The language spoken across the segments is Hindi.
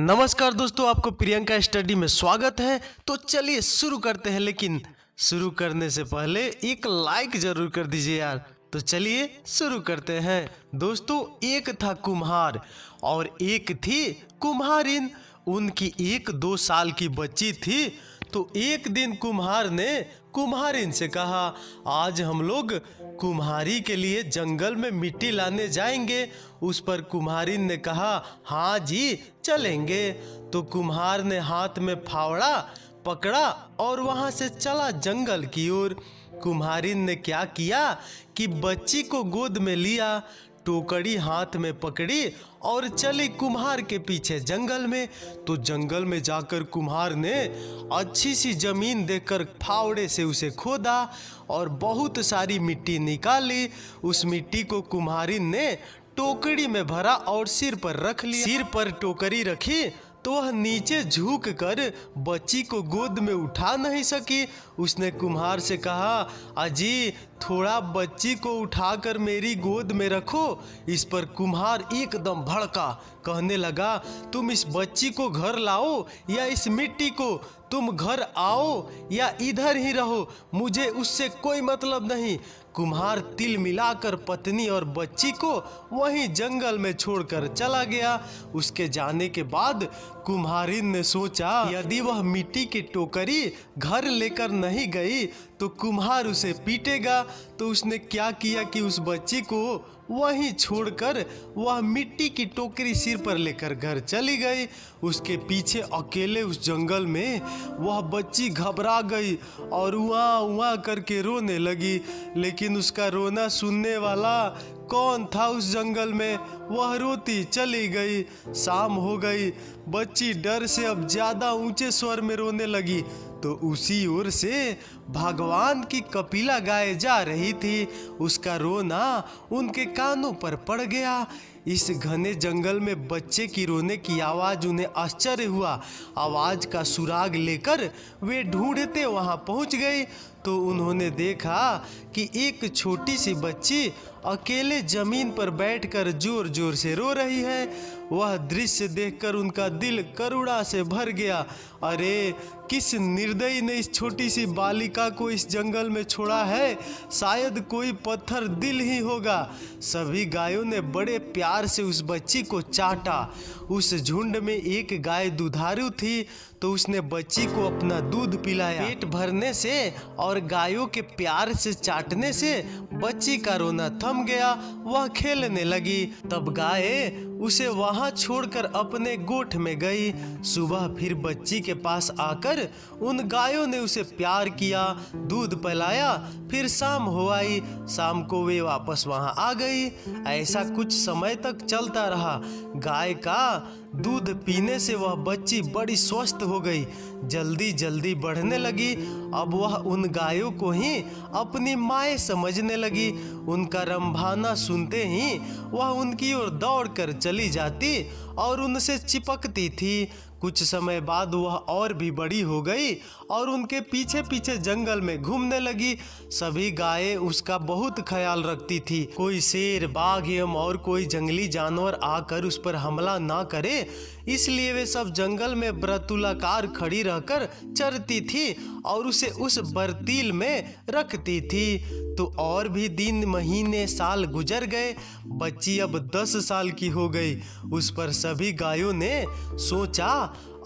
नमस्कार दोस्तों, आपको प्रियंका स्टडी में स्वागत है। तो चलिए शुरू करते हैं, लेकिन शुरू करने से पहले एक लाइक जरूर कर दीजिए यार। तो चलिए शुरू करते हैं। दोस्तों, एक था कुम्हार और एक थी कुम्हारिन। उनकी 1-2 साल की बच्ची थी। तो एक दिन कुम्हार ने कुम्हारिन से कहा, आज हम लोग कुम्हारी के लिए जंगल में मिट्टी लाने जाएंगे। उस पर कुम्हारिन ने कहा, हाँ जी चलेंगे। तो कुम्हार ने हाथ में फावड़ा पकड़ा और वहां से चला जंगल की ओर। कुम्हारिन ने क्या किया कि बच्ची को गोद में लिया, टोकरी हाथ में पकड़ी और चली कुम्हार के पीछे जंगल में। तो जंगल में जाकर कुम्हार ने अच्छी सी जमीन देखकर फावड़े से उसे खोदा और बहुत सारी मिट्टी निकाली। उस मिट्टी को कुम्हारिन ने टोकरी में भरा और सिर पर रख लिया। सिर पर टोकरी रखी तो वह नीचे झुक कर बच्ची को गोद में उठा नहीं सकी। उसने कुम्हार से कहा, अजी थोड़ा बच्ची को उठाकर मेरी गोद में रखो। इस पर कुम्हार एकदम भड़का, कहने लगा, तुम इस बच्ची को घर लाओ या इस मिट्टी को, तुम घर आओ या इधर ही रहो, मुझे उससे कोई मतलब नहीं। कुम्हार तिल मिलाकर पत्नी और बच्ची को वहीं जंगल में छोड़कर चला गया। उसके जाने के बाद कुम्हारिन ने सोचा, यदि वह मिट्टी की टोकरी घर लेकर नहीं गई तो कुम्हार उसे पीटेगा। तो उसने क्या किया कि उस बच्ची को वहीं छोड़कर वह मिट्टी की टोकरी सिर पर लेकर घर चली गई। उसके पीछे अकेले उस जंगल में वह बच्ची घबरा गई और उआ उआ करके रोने लगी। लेकिन उसका रोना सुनने वाला कौन था उस जंगल में? वह रोती चली गई। शाम हो गई, बच्ची डर से अब ज्यादा ऊंचे स्वर में रोने लगी। तो उसी ओर से भगवान की कपिला गाय जा रही थी। उसका रोना उनके कानों पर पड़ गया। इस घने जंगल में बच्चे की रोने की आवाज़ उन्हें आश्चर्य हुआ। आवाज़ का सुराग लेकर वे ढूंढते वहां पहुंच गए। तो उन्होंने देखा कि एक छोटी सी बच्ची अकेले जमीन पर बैठकर जोर जोर से रो रही है। वह दृश्य देखकर उनका दिल करुणा से भर गया। अरे, किस निर्दयी ने इस छोटी सी बालिका को इस जंगल में छोड़ा है? शायद कोई पत्थर दिल ही होगा। सभी गायों ने बड़े प्यार से उस बच्ची को चाटा। उस झुंड में एक गाय दुधारू थी, तो उसने बच्ची को अपना दूध पिलाया। पेट भरने से और गायों के प्यार से चाटने से बच्ची का रोना थम गया। वह खेलने लगी। तब गाय उसे वहां छोड़कर अपने गोठ में गई। सुबह फिर बच्ची के पास आकर उन गायों ने उसे प्यार किया, दूध पिलाया। फिर शाम हो आई। शाम को वे वापस वहां आ गई। ऐसा कुछ समय तक चलता रहा। गाय का दूध पीने से वह बच्ची बड़ी स्वस्थ हो गई, जल्दी जल्दी बढ़ने लगी। अब वह उन गायों को ही अपनी माएँ समझने लगी। उनका रंभाना सुनते ही वह उनकी ओर दौड़कर चली जाती और उनसे चिपकती थी। कुछ समय बाद वह और भी बड़ी हो गई और उनके पीछे पीछे जंगल में घूमने लगी। सभी गायें उसका बहुत ख्याल रखती थी। कोई शेर, बाघ एवं और कोई जंगली जानवर आकर उस पर हमला ना करे, इसलिए वे सब जंगल में व्रतुलाकार खड़ी रहकर चरती थी और उसे उस बर्तील में रखती थी। तो और भी दिन, महीने, साल गुजर गए। बच्ची अब 10 साल की हो गई। उस पर सभी गायों ने सोचा,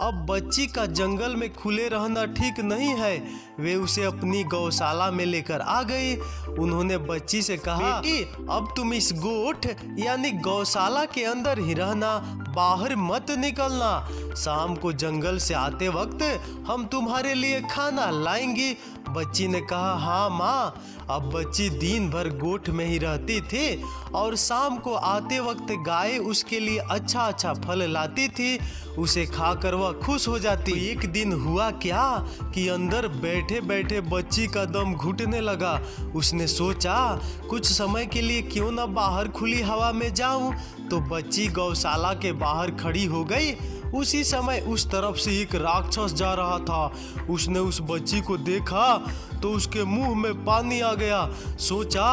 अब बच्ची का जंगल में खुले रहना ठीक नहीं है। वे उसे अपनी गौशाला में लेकर आ गई। उन्होंने बच्ची से कहा, बेटी अब तुम इस गोठ यानी गौशाला के अंदर ही रहना, बाहर मत निकलना। शाम को जंगल से आते वक्त हम तुम्हारे लिए खाना लाएंगी। बच्ची ने कहा, हाँ माँ। अब बच्ची दिन भर गोठ में ही रहती थी और शाम को आते वक्त गाय उसके लिए अच्छा अच्छा फल लाती थी। उसे खाकर वह खुश हो जाती। एक दिन हुआ क्या कि अंदर बैठे बैठे बच्ची का दम घुटने लगा। उसने सोचा, कुछ समय के लिए क्यों न बाहर खुली हवा में जाऊं। तो बच्ची गौशाला के बाहर खड़ी हो गई उसी समय उस तरफ से एक राक्षस जा रहा था। उसने उस बच्ची को देखा तो उसके मुंह में पानी आ गया। सोचा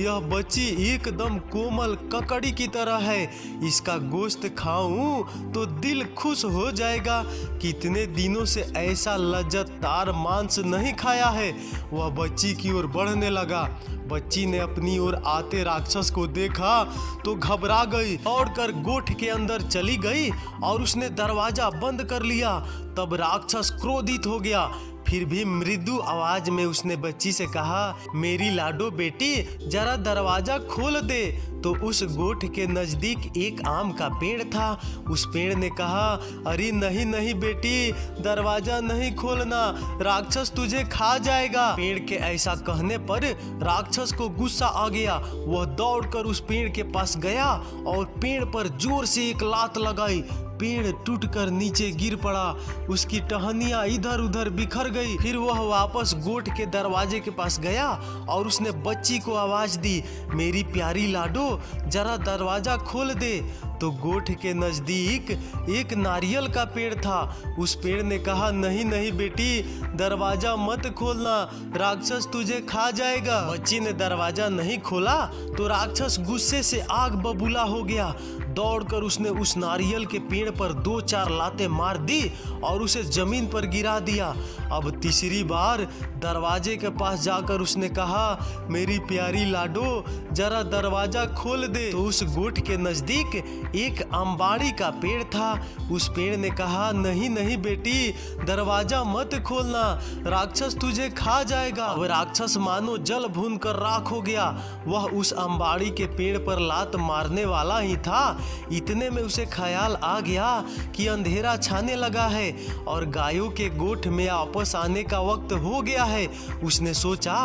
यह बच्ची एकदम कोमल ककड़ी की तरह है, इसका गोश्त खाऊं तो दिल खुश हो जाएगा। कितने दिनों से ऐसा लज्जतदार मांस नहीं खाया है। वह बच्ची की ओर बढ़ने लगा। बच्ची ने अपनी ओर आते राक्षस को देखा तो घबरा गई और कर गोठ के अंदर चली गई और उसने दरवाजा बंद कर लिया। तब राक्षस क्रोधित हो गया। फिर भी मृदु आवाज में उसने बच्ची से कहा, मेरी लाडो बेटी जरा दरवाजा खोल दे। तो उस गोठ के नजदीक एक आम का पेड़ था। उस पेड़ ने कहा, अरे नहीं नहीं बेटी, दरवाजा नहीं खोलना, राक्षस तुझे खा जाएगा। पेड़ के ऐसा कहने पर राक्षस को गुस्सा आ गया। वह दौड़कर उस पेड़ के पास गया और पेड़ पर जोर से एक लात लगाई। पेड़ टूटकर नीचे गिर पड़ा। उसकी टहनियां इधर उधर बिखर गई। फिर वह वापस गोठ के दरवाजे के पास गया और उसने बच्ची को आवाज दी, मेरी प्यारी लाडो जरा दरवाजा खोल दे। तो गोठ के नजदीक एक नारियल का पेड़ था। उस पेड़ ने कहा, नहीं नहीं बेटी, दरवाजा मत खोलना, राक्षस तुझे खा जाएगा। बच्ची ने दरवाजा नहीं खोला तो राक्षस गुस्से से आग बबूला हो गया। दौड़कर उसने उस नारियल के पेड़ पर 2-4 लातें मार दी और उसे जमीन पर गिरा दिया। अब तीसरी बार दरवाजे के पास जाकर उसने कहा, मेरी प्यारी लाडो जरा दरवाजा खोल दे। तो उस गोठ के नजदीक एक अंबाड़ी का पेड़ था। उस पेड़ ने कहा, नहीं नहीं बेटी, दरवाजा मत खोलना, राक्षस तुझे खा जाएगा। अब राक्षस मानो जल भून कर राख हो गया। वह उस अंबाड़ी के पेड़ पर लात मारने वाला ही था। इतने में उसे ख्याल आ गया कि अंधेरा छाने लगा है और गायों के गोठ में वापस आने का वक्त हो गया है। उसने सोचा,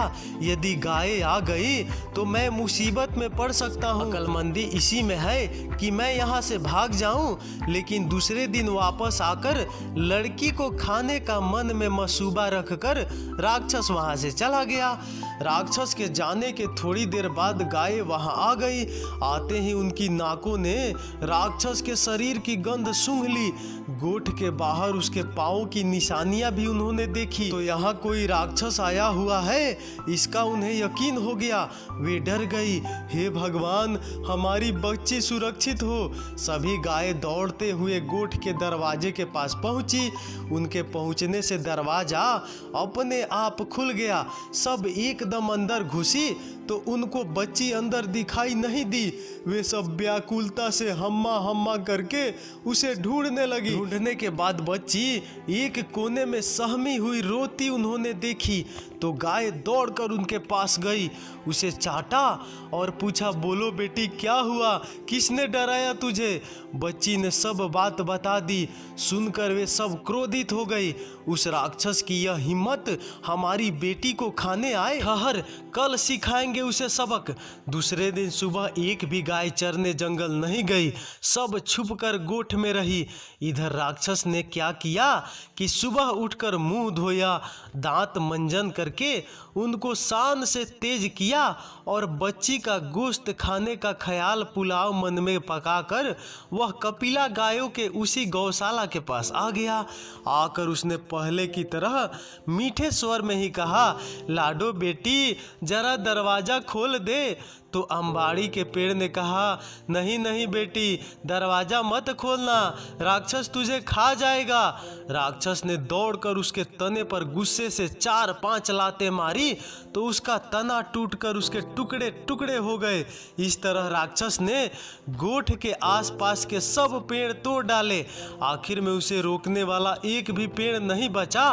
यदि गाय आ गई तो मैं मुसीबत में पड़ सकता हूँ। अक्लमंदी इसी में है कि मैं यहाँ से भाग जाऊं, लेकिन दूसरे दिन वापस आकर लड़की को खाने का मन में मसूबा रखकर राक्षस वहां से चला गया। राक्षस के जाने के थोड़ी देर बाद गाय वहां आ गई। आते ही उनकी नाकों ने राक्षस के शरीर की गंध सूंघ ली। गोठ के बाहर उसके पांव की निशानियां भी उन्होंने देखी। तो यहाँ कोई राक्षस आया हुआ है, इसका उन्हें यकीन हो गया। वे डर गई। हे भगवान, हमारी बच्ची सुरक्षित हो। सभी गाय दौड़ते हुए गोठ के दरवाजे के पास पहुंची। उनके पहुंचने से दरवाजा अपने आप खुल गया। सब एकदम अंदर घुसी तो उनको बच्ची अंदर दिखाई नहीं दी। वे सब व्याकुलता से हम्मा हम्मा करके उसे ढूंढने लगी। ढूंढने के बाद बच्ची एक कोने में सहमी हुई रोती उन्होंने देखी। तो गाय दौड़कर उनके पास गई, उसे चाटा और पूछा, बोलो बेटी क्या हुआ, किसने डराया तुझे? बच्ची ने सब बात बता दी। सुनकर वे सब क्रोधित हो गई। उस राक्षस की यह हिम्मत हमारी बेटी को खाने आए। ठहर, कल सिखाएंगे उसे सबक। दूसरे दिन सुबह एक भी गाय चरने जंगल नहीं गई, सब छुपकर गोठ में रही। इधर राक्षस ने क्या किया कि सुबह उठकर मुंह धोया, दांत मंजन करके उनको शान से तेज किया और बच्ची का गोश्त खाने का ख्याल पुलाव मन में पकाकर वह कपिला गायों के उसी गौशाला के पास आ गया। आकर उसने पहले की तरह मीठे स्वर में ही कहा, लाडो बेटी जरा दरवाजा खोल दे। तो अंबाड़ी के पेड़ ने कहा, नहीं नहीं बेटी, दरवाजा मत खोलना, राक्षस तुझे खा जाएगा। राक्षस ने दौड़कर उसके तने पर गुस्से से 4-5 लातें मारी तो उसका तना टूटकर उसके टुकड़े टुकड़े हो गए। इस तरह राक्षस ने गोठ के आसपास के सब पेड़ तोड़ डाले। आखिर में उसे रोकने वाला एक भी पेड़ नहीं बचा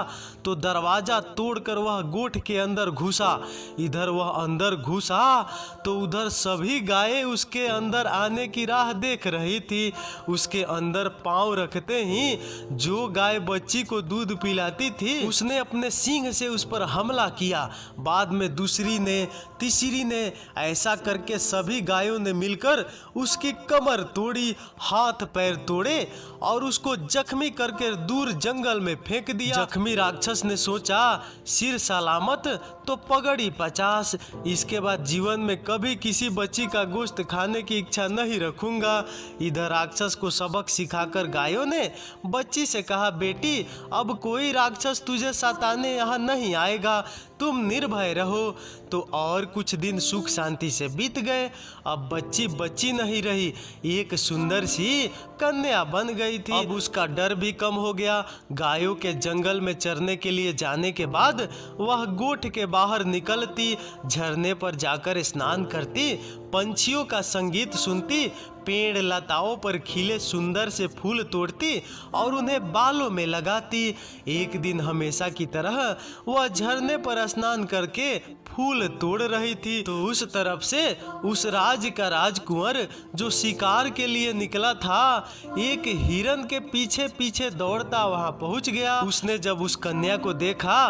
तो दरवाजा तोड़कर वह गोठ के अंदर घुसा। इधर वह अंदर घुसा तो उधर सभी गायें उसके अंदर आने की राह देख रही थी। उसके अंदर पांव रखते ही जो गाय बच्ची को दूध पिलाती थी उसने अपने सींग से उस पर हमला किया। बाद में दूसरी ने, तीसरी ने, ऐसा करके सभी गायों ने मिलकर उसकी कमर तोड़ी, हाथ पैर तोड़े और उसको जख्मी करके दूर जंगल में फेंक दिया। जख्मी राक्षस ने सोचा, सिर सलामत तो पगड़ी 50। इसके बाद जीवन में कभी किसी बच्ची का गोश्त खाने की इच्छा नहीं रखूंगा। इधर राक्षस को सबक सिखाकर गायों ने बच्ची से कहा, बेटी अब कोई राक्षस तुझे सताने यहाँ नहीं आएगा, तुम निर्भय रहो। तो और कुछ दिन सुख शांति से बीत गए। अब बच्ची नहीं रही, एक सुंदर सी कन्या बन गई थी। अब उसका डर भी कम हो गया। गायों के जंगल में चरने के लिए जाने के बाद वह गोठ के बाहर निकलती, झरने पर जाकर स्नान करती, पंछियों का संगीत सुनती, पेड़ लताओं पर खिले सुंदर से फूल तोड़ती और उन्हें बालों में लगाती। एक दिन हमेशा की तरह वह झरने पर स्नान करके फूल तोड़ रही थी तो उस तरफ से उस राज्य का राजकुंवर जो शिकार के लिए निकला था, एक हिरन के पीछे पीछे दौड़ता वहां पहुंच गया। उसने जब उस कन्या को देखा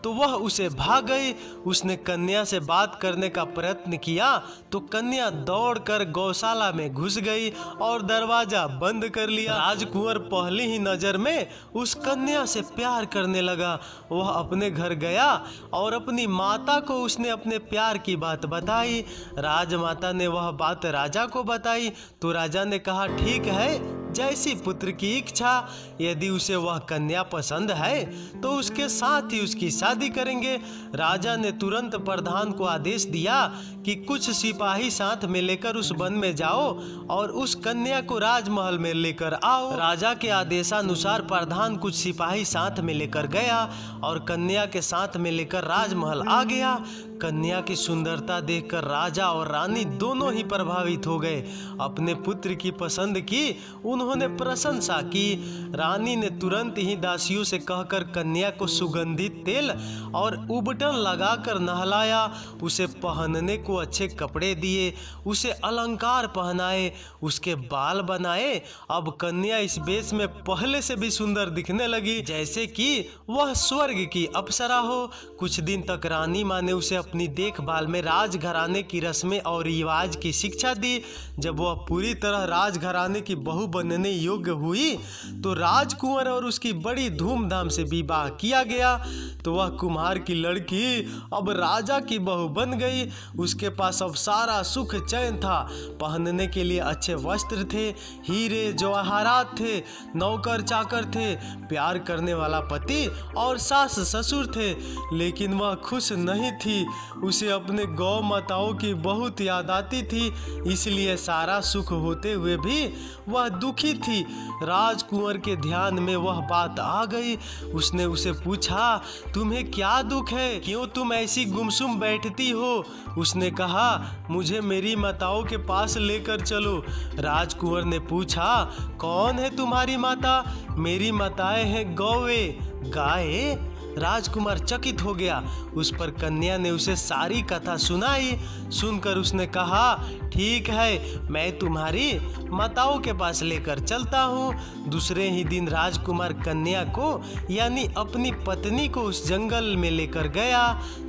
तो वह उसे भाग गई। उसने कन्या से बात करने का प्रयत्न किया तो कन्या दौड़कर गौशाला में घुस गई और दरवाजा बंद कर लिया। राजकुंवर पहली ही नजर में उस कन्या से प्यार करने लगा। वह अपने घर गया और अपनी माता को उसने अपने प्यार की बात बताई। राजमाता ने वह बात राजा को बताई तो राजा ने कहा, ठीक है, जैसी पुत्र की इच्छा, यदि उसे वह कन्या पसंद है तो उसके साथ ही उसकी शादी करेंगे। राजा ने तुरंत प्रधान को आदेश दिया कि कुछ सिपाही साथ में लेकर उस वन में जाओ और उस कन्या को राजमहल में लेकर आओ। राजा के आदेशानुसार प्रधान कुछ सिपाही साथ में लेकर गया और कन्या के साथ में लेकर राजमहल आ गया। कन्या की सुंदरता देखकर राजा और रानी दोनों ही प्रभावित हो गए। अपने पुत्र की पसंद की उन्होंने प्रशंसा की। रानी ने तुरंत ही दासियों से कहकर कन्या को सुगंधित तेल और उबटन लगाकर नहलाया, उसे पहनने को अच्छे कपड़े दिए, उसे अलंकार पहनाए, उसके बाल बनाए। अब कन्या इस वेश में पहले से भी सुंदर दिखने लगी, जैसे कि वह स्वर्ग की अप्सरा हो। कुछ दिन तक रानी माँ ने उसे अपनी देखभाल में राजघराने की रस्में और रिवाज की शिक्षा दी। जब वह पूरी तरह राजघराने की बहू बनने योग्य हुई तो राजकुंवर और उसकी बड़ी धूमधाम से विवाह किया गया। तो वह कुम्हार की लड़की अब राजा की बहू बन गई। उसके पास अब सारा सुख चैन था, पहनने के लिए अच्छे वस्त्र थे, हीरे जवाहरात थे, नौकर चाकर थे, प्यार करने वाला पति और सास ससुर थे। लेकिन वह खुश नहीं थी, उसे अपने गौ माताओं की बहुत याद आती थी, इसलिए सारा सुख होते हुए भी वह दुखी थी। राजकुंवर के ध्यान में वह बात आ गई। उसने उसे पूछा, तुम्हें क्या दुख है, क्यों तुम ऐसी गुमसुम बैठती हो? उसने कहा, मुझे मेरी माताओं के पास लेकर चलो। राजकुंवर ने पूछा, कौन है तुम्हारी माता? मेरी माताएं हैं गौवे, गाय। राजकुमार चकित हो गया। उस पर कन्या ने उसे सारी कथा सुनाई। सुनकर उसने कहा, ठीक है, मैं तुम्हारी माताओं के पास लेकर चलता हूँ। दूसरे ही दिन राजकुमार कन्या को यानी अपनी पत्नी को उस जंगल में लेकर गया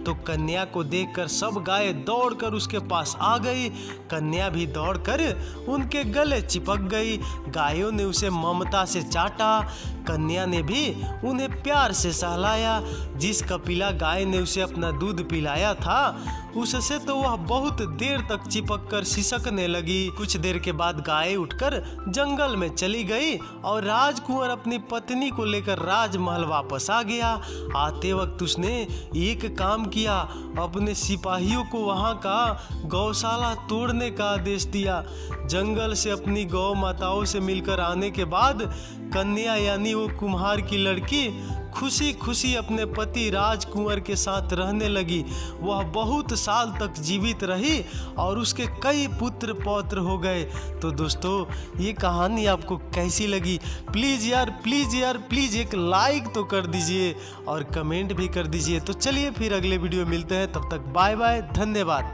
तो कन्या को देखकर सब गाय दौड़कर उसके पास आ गई। कन्या भी दौड़कर उनके गले चिपक गई। गायों ने उसे ममता से चाटा, कन्या ने भी उन्हें प्यार से सहलाया। जिस कपिला गाय ने उसे अपना दूध पिलाया था उससे तो वह बहुत देर तक चिपक कर सिसकने लगी। कुछ देर के बाद गाय उठकर जंगल में चली गई और राजकुंवर अपनी पत्नी को लेकर राजमहल वापस आ गया। आते वक्त उसने एक काम किया, अपने सिपाहियों को वहां का गौशाला तोड़ने का आदेश दिया। जंगल से अपनी गौ माताओं से मिलकर आने के बाद कन्या यानी वो कुम्हार की लड़की खुशी खुशी अपने पति राजकुंवर के साथ रहने लगी। वह बहुत साल तक जीवित रही और उसके कई पुत्र पौत्र हो गए। तो दोस्तों, ये कहानी आपको कैसी लगी? प्लीज़ यार प्लीज़ एक लाइक तो कर दीजिए और कमेंट भी कर दीजिए। तो चलिए फिर अगले वीडियो मिलते हैं, तब तक बाय बाय, धन्यवाद।